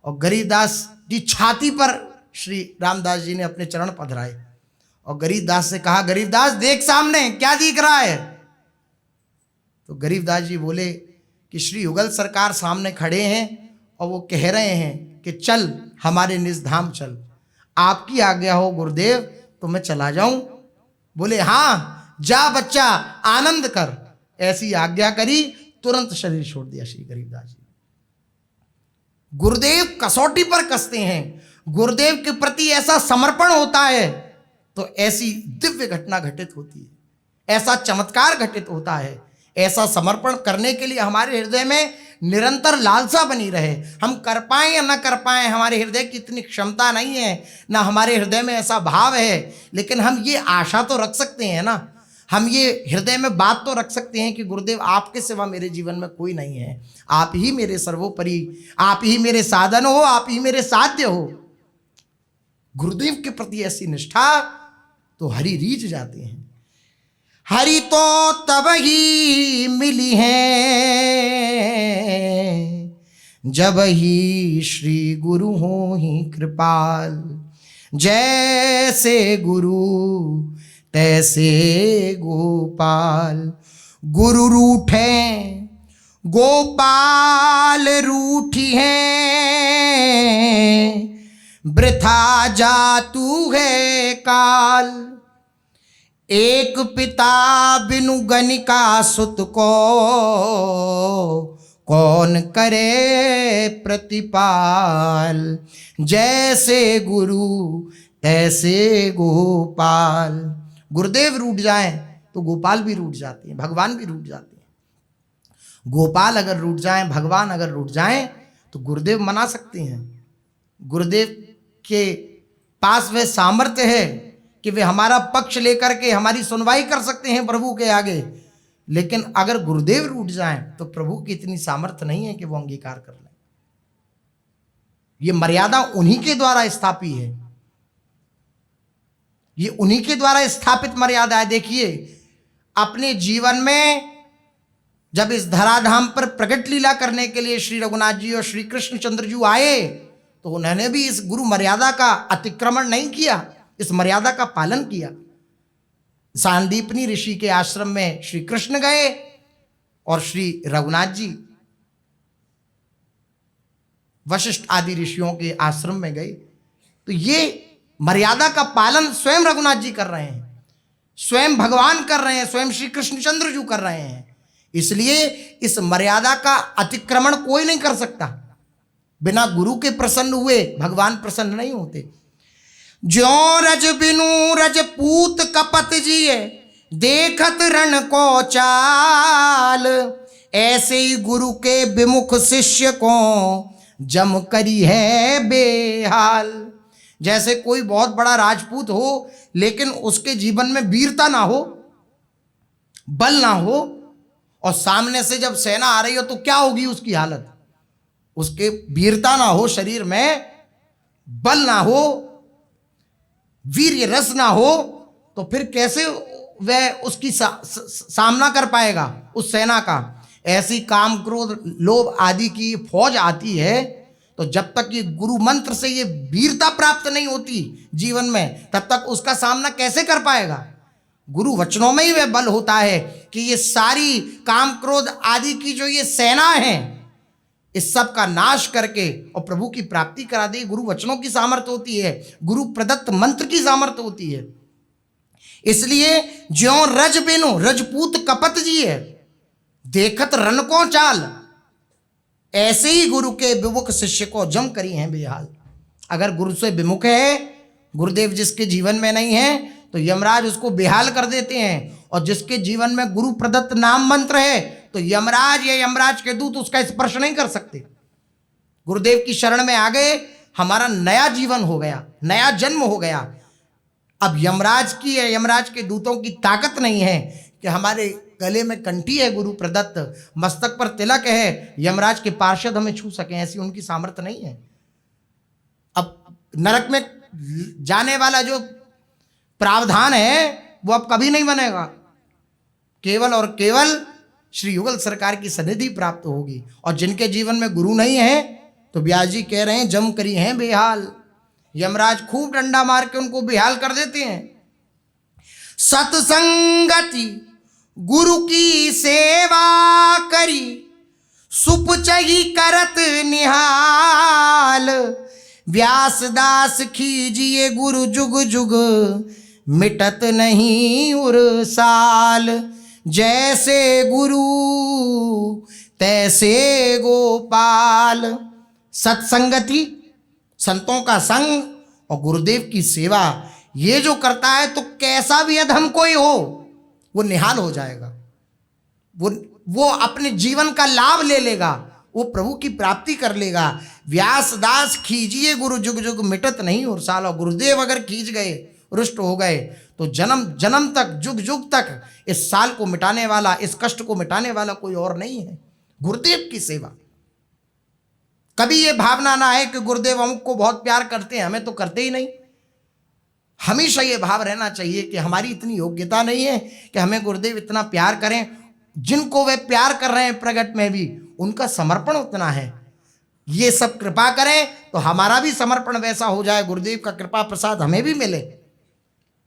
और गरीबदास की छाती पर श्री रामदास जी ने अपने चरण पधराए और गरीबदास से कहा, गरीबदास देख सामने क्या दिख रहा है? तो गरीबदास जी बोले कि श्री युगल सरकार सामने खड़े हैं और वो कह रहे हैं कि चल हमारे निज धाम चल। आपकी आज्ञा हो गुरुदेव तो मैं चला जाऊं। बोले, हाँ जा बच्चा, आनंद कर। ऐसी आज्ञा करी, तुरंत शरीर छोड़ दिया श्री गरीबदास जी। गुरुदेव कसौटी पर कसते हैं। गुरुदेव के प्रति ऐसा समर्पण होता है तो ऐसी दिव्य घटना घटित होती है, ऐसा चमत्कार घटित होता है। ऐसा समर्पण करने के लिए हमारे हृदय में निरंतर लालसा बनी रहे। हम कर पाएं या ना कर पाएं, हमारे हृदय की इतनी क्षमता नहीं है, ना हमारे हृदय में ऐसा भाव है, लेकिन हम ये आशा तो रख सकते हैं ना, हम ये हृदय में बात तो रख सकते हैं कि गुरुदेव आपके सिवा मेरे जीवन में कोई नहीं है, आप ही मेरे सर्वोपरि, आप ही मेरे साधन हो, आप ही मेरे साध्य हो। गुरुदेव के प्रति ऐसी निष्ठा तो हरि रीझ जाते हैं। हरि तो तब ही मिली है जब ही श्री गुरु हो ही कृपाल। जैसे गुरु तैसे गोपाल, गुरु रूठे गोपाल रूठी है, वृथा जातु है काल। एक पिता बिनु गनिका सुत को, कौन करे प्रतिपाल। जैसे गुरु तैसे गोपाल। गुरुदेव रूठ जाएं तो गोपाल भी रूठ जाते हैं, भगवान भी रूठ जाते हैं। गोपाल अगर रूठ जाएं, भगवान अगर रूठ जाएं तो गुरुदेव मना सकते हैं। गुरुदेव के पास वह सामर्थ्य है कि वे हमारा पक्ष लेकर के हमारी सुनवाई कर सकते हैं प्रभु के आगे। लेकिन अगर गुरुदेव रूठ जाएं तो प्रभु की इतनी सामर्थ्य नहीं है कि वो अंगीकार कर लें। ये मर्यादा उन्हीं के द्वारा स्थापित है, ये उन्हीं के द्वारा स्थापित मर्यादा है। देखिए, अपने जीवन में जब इस धराधाम पर प्रकट लीला करने के लिए श्री रघुनाथ जी और श्री कृष्णचंद्र जी आए तो उन्होंने भी इस गुरु मर्यादा का अतिक्रमण नहीं किया, इस मर्यादा का पालन किया। सांदीपनी ऋषि के आश्रम में श्री कृष्ण गए और श्री रघुनाथ जी वशिष्ठ आदि ऋषियों के आश्रम में गए। तो ये मर्यादा का पालन स्वयं रघुनाथ जी कर रहे हैं, स्वयं भगवान कर रहे हैं, स्वयं श्री कृष्णचंद्र जी कर रहे हैं। इसलिए इस मर्यादा का अतिक्रमण कोई नहीं कर सकता। बिना गुरु के प्रसन्न हुए भगवान प्रसन्न नहीं होते। ज्यों रज बिनु रजपूत कपत जिए, देखत रण को चाल। ऐसे ही गुरु के विमुख शिष्य को जम करी है बेहाल। जैसे कोई बहुत बड़ा राजपूत हो लेकिन उसके जीवन में वीरता ना हो, बल ना हो, और सामने से जब सेना आ रही हो तो क्या होगी उसकी हालत। उसके वीरता ना हो, शरीर में बल ना हो, वीर्य रस ना हो, तो फिर कैसे वह उसकी सामना कर पाएगा उस सेना का। ऐसी काम क्रोध लोभ आदि की फौज आती है तो जब तक ये गुरु मंत्र से ये वीरता प्राप्त नहीं होती जीवन में, तब तक उसका सामना कैसे कर पाएगा। गुरु वचनों में ही वह बल होता है कि ये सारी काम क्रोध आदि की जो ये सेना है इस सब का नाश करके और प्रभु की प्राप्ति करा दे। गुरु वचनों की सामर्थ्य होती है, गुरु प्रदत्त मंत्र की सामर्थ्य होती है। इसलिए ज्यों रज बिनु रजपूत कपत जी है, देखत रन को चाल। ऐसे ही गुरु के विमुख शिष्य को जम करी हैं बेहाल। अगर गुरु से विमुख है, गुरुदेव जिसके जीवन में नहीं है, तो यमराज उसको बेहाल कर देते हैं। और जिसके जीवन में गुरु प्रदत्त नाम मंत्र है तो यमराज या यमराज के दूत उसका स्पर्श नहीं कर सकते। गुरुदेव की शरण में आ गए, हमारा नया जीवन हो गया, नया जन्म हो गया। अब यमराज की या यमराज के दूतों की ताकत नहीं है कि हमारे गले में कंठी है गुरु प्रदत्त, मस्तक पर तिलक है, यमराज के पार्षद हमें छू सकें, ऐसी उनकी सामर्थ्य नहीं है। अब नरक में जाने वाला जो प्रावधान है वो अब कभी नहीं बनेगा। केवल और केवल श्री युगल सरकार की सनिधि प्राप्त होगी। और जिनके जीवन में गुरु नहीं है तो व्यास जी कह रहे हैं जम करी हैं बेहाल। यमराज खूब डंडा मार के उनको बेहाल कर देते हैं। सत्संगति गुरु की सेवा करी, सुपचही करत निहाल। व्यासदास खीजिए गुरु जुग जुग, मिटत नहीं उरसाल। जैसे गुरु तैसे गोपाल। सत्संगति, संतों का संग और गुरुदेव की सेवा, ये जो करता है तो कैसा भी अधम कोई हो वो निहाल हो जाएगा। वो अपने जीवन का लाभ ले लेगा, वो प्रभु की प्राप्ति कर लेगा। व्यासदास खींचिए गुरु जुग जुग, मिटत नहीं उरसाल। और गुरुदेव अगर खींच गए, रुष्ट हो गए, तो जन्म जन्म तक, जुग जुग तक इस साल को मिटाने वाला, इस कष्ट को मिटाने वाला कोई और नहीं है। गुरुदेव की सेवा। कभी ये भावना ना है कि गुरुदेव हमको बहुत प्यार करते हैं, हमें तो करते ही नहीं। हमेशा ये भाव रहना चाहिए कि हमारी इतनी योग्यता नहीं है कि हमें गुरुदेव इतना प्यार करें। जिनको वे प्यार कर रहे हैं प्रगट में भी उनका समर्पण उतना है। ये सब कृपा करें तो हमारा भी समर्पण वैसा हो जाए, गुरुदेव का कृपा प्रसाद हमें भी मिले।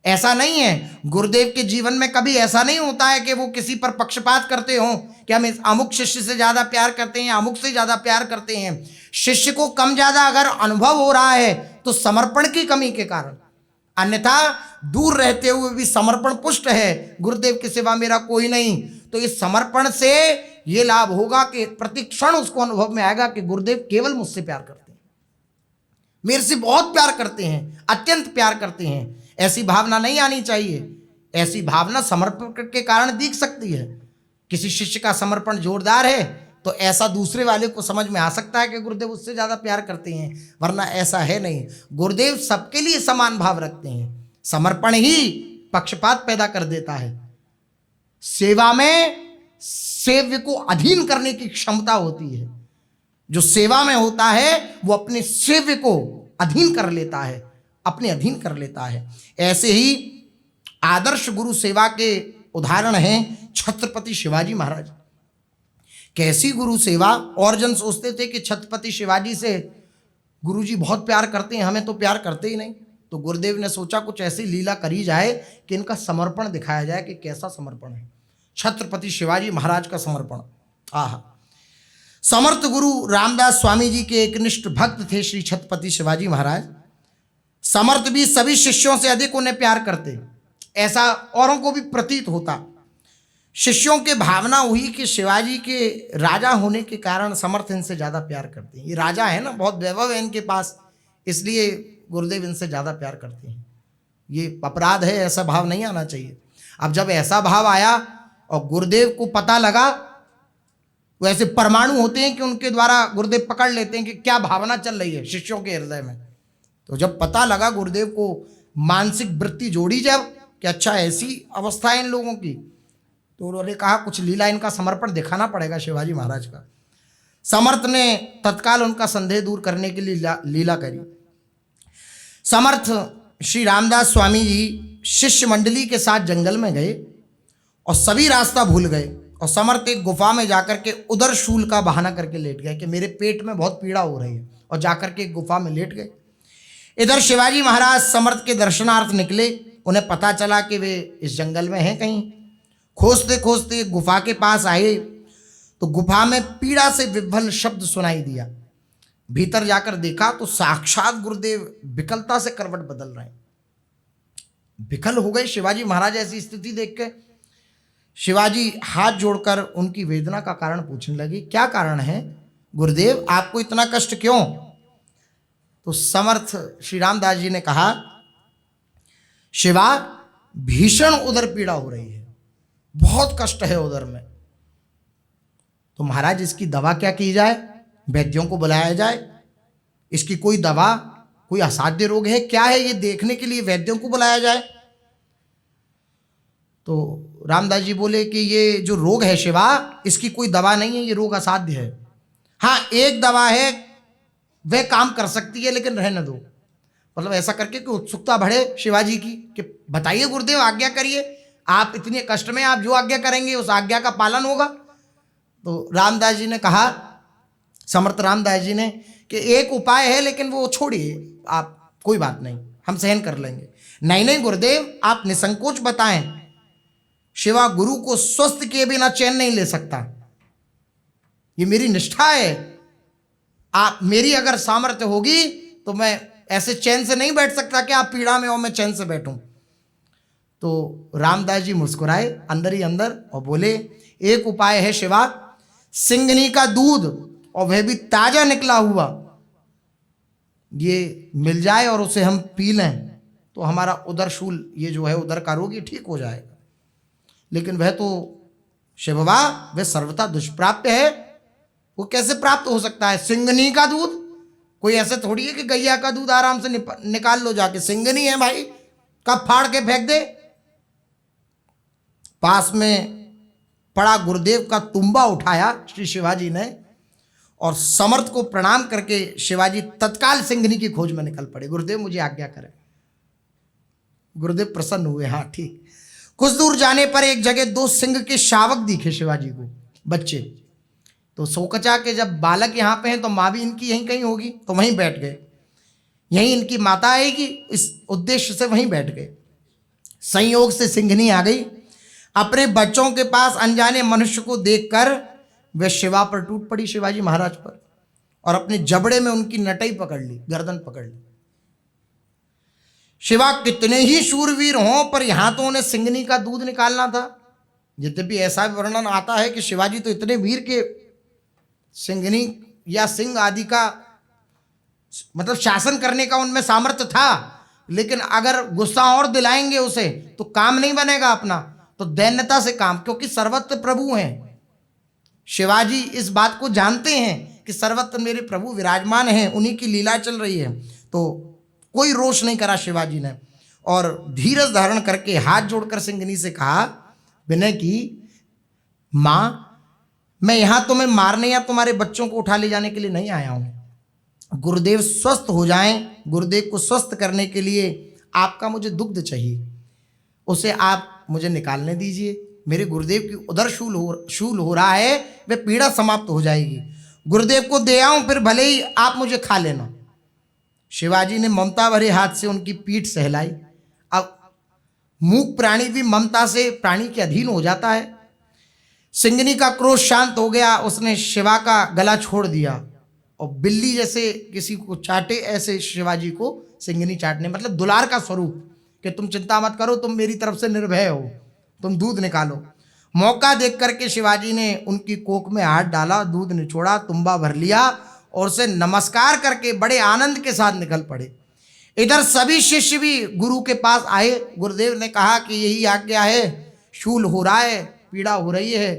ऐसा नहीं है, गुरुदेव के जीवन में कभी ऐसा नहीं होता है कि वो किसी पर पक्षपात करते हों कि हम इस अमुक शिष्य से ज़्यादा प्यार करते हैं, अमुक से ज़्यादा प्यार करते हैं। शिष्य को कम ज़्यादा अगर अनुभव हो रहा है तो समर्पण की कमी के कारण, अन्यथा दूर रहते हुए भी समर्पण पुष्ट है, गुरुदेव के सिवा मेरा कोई नहीं। तो इस समर्पण से ये लाभ होगा कि प्रति क्षण उसको अनुभव में आएगा कि गुरुदेव केवल मुझसे प्यार करते हैं, मेरे से बहुत प्यार करते हैं, अत्यंत प्यार करते हैं। ऐसी भावना नहीं आनी चाहिए। ऐसी भावना समर्पण के कारण दिख सकती है। किसी शिष्य का समर्पण जोरदार है तो ऐसा दूसरे वाले को समझ में आ सकता है कि गुरुदेव उससे ज़्यादा प्यार करते हैं, वरना ऐसा है नहीं। गुरुदेव सबके लिए समान भाव रखते हैं। समर्पण ही पक्षपात पैदा कर देता है। सेवा में सेव्य को अधीन करने की क्षमता होती है। जो सेवा में होता है वो अपने सेव्य को अधीन कर लेता है, अपने अधीन कर लेता है। ऐसे ही आदर्श गुरु सेवा के उदाहरण हैं छत्रपति शिवाजी महाराज। कैसी गुरु सेवा! और जन सोचते थे कि छत्रपति शिवाजी से गुरुजी बहुत प्यार करते हैं, हमें तो प्यार करते ही नहीं। तो गुरुदेव ने सोचा कुछ ऐसी लीला करी जाए कि इनका समर्पण दिखाया जाए कि कैसा समर्पण है। छत्रपति शिवाजी महाराज का समर्पण, आहा! समर्थ गुरु रामदास स्वामी जी के एक निष्ठ भक्त थे श्री छत्रपति शिवाजी महाराज। समर्थ भी सभी शिष्यों से अधिक उन्हें प्यार करते, ऐसा औरों को भी प्रतीत होता। शिष्यों के भावना हुई कि शिवाजी के राजा होने के कारण समर्थ इनसे ज़्यादा प्यार करते हैं। ये राजा है ना, बहुत वैभव है इनके पास, इसलिए गुरुदेव इनसे ज़्यादा प्यार करते हैं। ये अपराध है, ऐसा भाव नहीं आना चाहिए। अब जब ऐसा भाव आया और गुरुदेव को पता लगा, वो ऐसे परमाणु होते हैं कि उनके द्वारा गुरुदेव पकड़ लेते हैं कि क्या भावना चल रही है शिष्यों के हृदय में। तो जब पता लगा गुरुदेव को, मानसिक वृत्ति जोड़ी जब कि अच्छा ऐसी अवस्था है इन लोगों की, तो उन्होंने कहा कुछ लीला, इनका समर्पण दिखाना पड़ेगा शिवाजी महाराज का। समर्थ ने तत्काल उनका संदेह दूर करने के लिए लीला करी। समर्थ श्री रामदास स्वामी जी शिष्य मंडली के साथ जंगल में गए और सभी रास्ता भूल गए, और समर्थ एक गुफा में जाकर के उदर शूल का बहाना करके लेट गए कि मेरे पेट में बहुत पीड़ा हो रही है, और जाकर के एक गुफा में लेट गए। इधर शिवाजी महाराज समर्थ के दर्शनार्थ निकले। उन्हें पता चला कि वे इस जंगल में हैं कहीं। खोजते खोजते गुफा के पास आए तो गुफा में पीड़ा से विह्वल शब्द सुनाई दिया। भीतर जाकर देखा तो साक्षात गुरुदेव विकलता से करवट बदल रहे हैं। विकल हो गए शिवाजी महाराज ऐसी स्थिति देख के। शिवाजी हाथ जोड़कर उनकी वेदना का कारण पूछने लगे, क्या कारण है गुरुदेव, आपको इतना कष्ट क्यों? तो समर्थ श्री रामदास जी ने कहा, शिवा, भीषण उदर पीड़ा हो रही है, बहुत कष्ट है उदर में। तो महाराज इसकी दवा क्या की जाए? वैद्यों को बुलाया जाए, इसकी कोई दवा, कोई असाध्य रोग है क्या है, ये देखने के लिए वैद्यों को बुलाया जाए। तो रामदास जी बोले कि ये जो रोग है शिवा, इसकी कोई दवा नहीं है, ये रोग असाध्य है। हाँ, एक दवा है, वह काम कर सकती है, लेकिन रहने दो। मतलब ऐसा करके कि उत्सुकता बढ़े शिवाजी की कि बताइए गुरुदेव, आज्ञा करिए, आप इतने कष्ट में, आप जो आज्ञा करेंगे उस आज्ञा का पालन होगा। तो रामदास जी ने कहा, समर्थ रामदास जी ने, कि एक उपाय है, लेकिन वो छोड़िए आप, कोई बात नहीं, हम सहन कर लेंगे। नहीं नहीं गुरुदेव, आप निसंकोच बताएं। शिवा गुरु को स्वस्थ किए बिना चैन नहीं ले सकता, ये मेरी निष्ठा है। आप, मेरी अगर सामर्थ्य होगी तो मैं ऐसे चैन से नहीं बैठ सकता कि आप पीड़ा में हो मैं चैन से बैठूं। तो रामदास जी मुस्कुराए अंदर ही अंदर और बोले, एक उपाय है शिवा, सिंघनी का दूध, और वह भी ताजा निकला हुआ, ये मिल जाए और उसे हम पी लें तो हमारा उदर शूल, ये जो है उदर का रोग, ये ठीक हो जाएगा। लेकिन वह तो शिववा, वह सर्वथा दुष्प्राप्य है, वो कैसे प्राप्त हो सकता है? सिंघनी का दूध, कोई ऐसे थोड़ी है कि गैया का दूध आराम से निकाल लो जाके, सिंघनी है भाई, कब फाड़ के फेंक दे। पास में पड़ा गुरुदेव का तुम्बा उठाया श्री शिवाजी ने, और समर्थ को प्रणाम करके शिवाजी तत्काल सिंघनी की खोज में निकल पड़े। गुरुदेव मुझे आज्ञा करें। गुरुदेव प्रसन्न हुए, हाँ ठीक। कुछ दूर जाने पर एक जगह 2 सिंह के शावक दिखे शिवाजी को, बच्चे। तो सोचा के जब बालक यहाँ पे हैं तो माँ भी इनकी यहीं कहीं होगी, तो वहीं बैठ गए। यहीं इनकी माता आएगी, इस उद्देश्य से वहीं बैठ गए। संयोग से सिंघनी आ गई। अपने बच्चों के पास अनजाने मनुष्य को देखकर वे शिवा पर टूट पड़ी, शिवाजी महाराज पर, और अपने जबड़े में उनकी नटई पकड़ ली, गर्दन पकड़ ली। शिवा कितने ही शूरवीर हों, पर यहां तो उन्हें सिंघनी का दूध निकालना था। यद्यपि ऐसा वर्णन आता है कि शिवाजी तो इतने वीर के सिंघनी या सिंह आदि का मतलब शासन करने का उनमें सामर्थ्य था, लेकिन अगर गुस्सा और दिलाएंगे उसे तो काम नहीं बनेगा अपना, तो दैन्यता से काम, क्योंकि सर्वत्र प्रभु हैं। शिवाजी इस बात को जानते हैं कि सर्वत्र मेरे प्रभु विराजमान हैं, उन्हीं की लीला चल रही है। तो कोई रोष नहीं करा शिवाजी ने, और धीरज धारण करके हाथ जोड़कर सिंघनी से कहा विनय की, माँ मैं यहां तुम्हें मारने या तुम्हारे बच्चों को उठा ले जाने के लिए नहीं आया हूं। गुरुदेव स्वस्थ हो जाएं, गुरुदेव को स्वस्थ करने के लिए आपका मुझे दुग्ध चाहिए, उसे आप मुझे निकालने दीजिए। मेरे गुरुदेव की उधर शूल हो रहा है, वह पीड़ा समाप्त हो जाएगी। गुरुदेव को दे आऊं, फिर भले ही आप मुझे खा लेना। शिवाजी ने ममता भरे हाथ से उनकी पीठ सहलाई। अब मूक प्राणी भी ममता से प्राणी के अधीन हो जाता है। सिंघनी का क्रोध शांत हो गया, उसने शिवा का गला छोड़ दिया, और बिल्ली जैसे किसी को चाटे ऐसे शिवाजी को सिंघनी चाटने, मतलब दुलार का स्वरूप कि तुम चिंता मत करो, तुम मेरी तरफ से निर्भय हो, तुम दूध निकालो। मौका देख करके शिवाजी ने उनकी कोख में हाथ डाला, दूध निचोड़ा, तुम्बा भर लिया और उसे नमस्कार करके बड़े आनंद के साथ निकल पड़े। इधर सभी शिष्य भी गुरु के पास आए। गुरुदेव ने कहा कि यही आज्ञा है, शूल हो रहा है, पीड़ा हो रही है,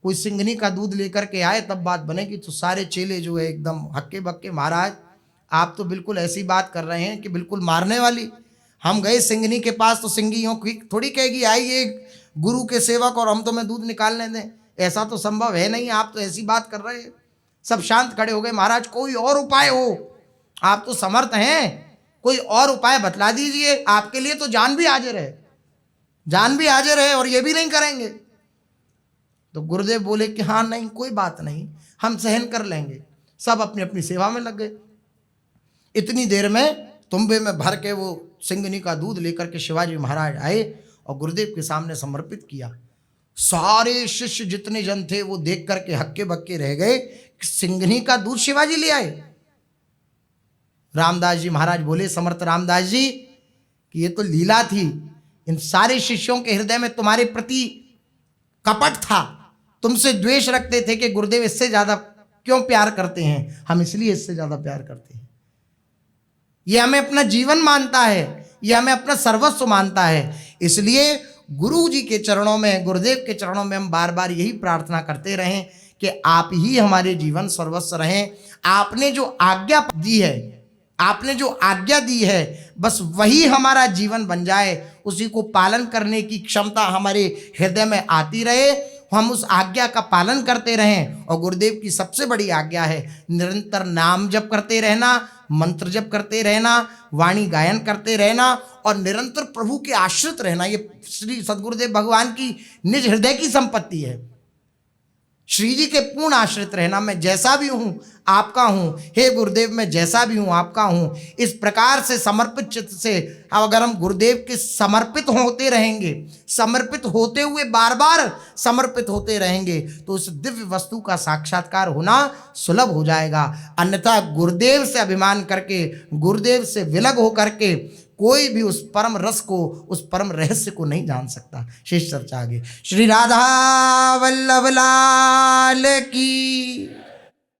कोई सिंघनी का दूध लेकर के आए तब बात बनेगी। तो सारे चेले जो है एकदम हक्के बक्के, महाराज आप तो बिल्कुल ऐसी बात कर रहे हैं कि बिल्कुल मारने वाली। हम गए सिंघनी के पास तो सिंघियों की थोड़ी कहेगी आइए गुरु के सेवक और हम तुम्हें दूध निकालने दें, ऐसा तो संभव है नहीं, आप तो ऐसी बात कर रहे हैं। सब शांत खड़े हो गए। महाराज कोई और उपाय हो, आप तो समर्थ हैं, कोई और उपाय बतला दीजिए, आपके लिए तो जान भी हाजिर है, जान भी हाजिर है, और ये भी नहीं करेंगे। तो गुरुदेव बोले कि हाँ नहीं कोई बात नहीं, हम सहन कर लेंगे। सब अपनी अपनी सेवा में लग गए। इतनी देर में तुम्बे में भर के वो सिंघनी का दूध लेकर के शिवाजी महाराज आए और गुरुदेव के सामने समर्पित किया। सारे शिष्य जितने जन थे वो देख करके हक्के बक्के रह गए कि सिंघनी का दूध शिवाजी ले आए। रामदास जी महाराज बोले, समर्थ रामदास जी कि ये तो लीला थी, इन सारे शिष्यों के हृदय में तुम्हारे प्रति कपट था, तुमसे द्वेष रखते थे कि गुरुदेव इससे ज्यादा क्यों प्यार करते हैं, हम इसलिए इससे ज्यादा प्यार करते हैं। ये हमें अपना जीवन मानता है, ये हमें अपना सर्वस्व मानता है। इसलिए गुरु जी के चरणों में, गुरुदेव के चरणों में हम बार बार यही प्रार्थना करते रहें कि आप ही हमारे जीवन सर्वस्व रहें। आपने जो आज्ञा दी है, आपने जो आज्ञा दी है, बस वही हमारा जीवन बन जाए, उसी को पालन करने की क्षमता हमारे हृदय में आती रहे, हम उस आज्ञा का पालन करते रहें। और गुरुदेव की सबसे बड़ी आज्ञा है निरंतर नाम जप करते रहना, मंत्र जप करते रहना, वाणी गायन करते रहना और निरंतर प्रभु के आश्रित रहना। ये श्री सद्गुरुदेव भगवान की निज हृदय की संपत्ति है। श्री जी के पूर्ण आश्रित रहना। मैं जैसा भी हूँ आपका हूँ, हे गुरुदेव मैं जैसा भी हूँ आपका हूँ। इस प्रकार से समर्पित चित्त से अगर हम गुरुदेव के समर्पित होते रहेंगे, समर्पित होते हुए बार बार समर्पित होते रहेंगे, तो उस दिव्य वस्तु का साक्षात्कार होना सुलभ हो जाएगा। अन्यथा गुरुदेव से अभिमान करके, गुरुदेव से विलग हो करके कोई भी उस परम रस को, उस परम रहस्य को नहीं जान सकता। शेष चर्चा आगे। श्री राधा वल्लभ लाल की।